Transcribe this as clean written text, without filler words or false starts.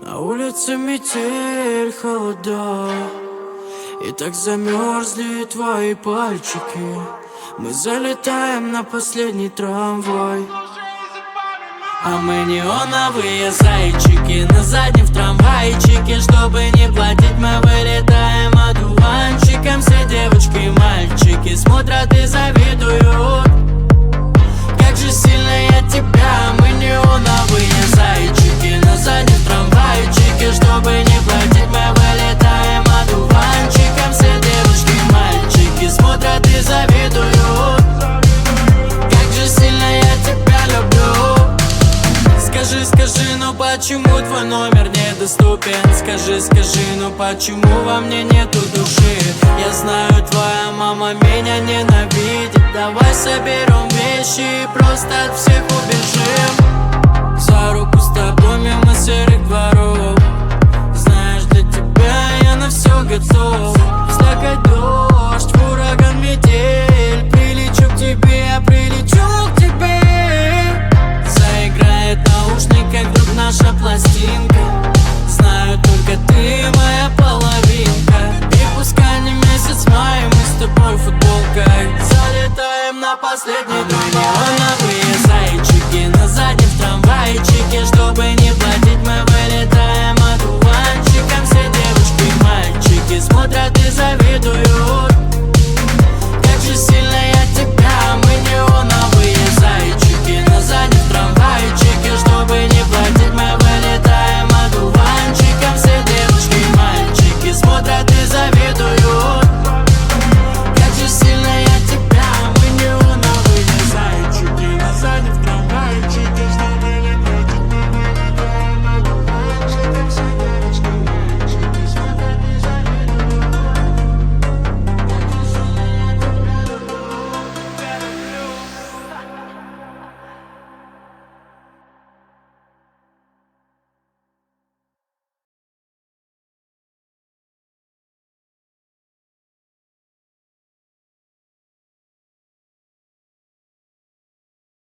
На улице метель, холода, и так замерзли твои пальчики. Мы залетаем на последний трамвай, а мы неоновые зайчики на заднем в трамвайчике. Чтобы не платить, мы вылетаем одуванчиком. Все девочки и мальчики смотрят и завидуют. Как же сильно я тебя, мы неоновые зайчики на заднем трамвайчике. Чтобы не платить, мы вылетаем одуванчиком. Все девочки и мальчики смотрят и завидуют. Как же сильно я тебя люблю. Скажи, скажи, ну почему твой номер недоступен? Скажи, скажи, ну почему во мне нету души? Я знаю, твоя мама меня ненавидит. Давай соберем вещи и просто от всех убежим. За руку с тобой мимо серых дворов. Знаешь, для тебя я на все готов. Слякоть, дождь, в ураган, метель. Прилечу к тебе, я прилечу к тебе. Заиграет в наушниках вдруг наша пластинка. Знаю, только ты моя половинка. И пускай не месяц май, мы с тобой в футболках залетаем на последний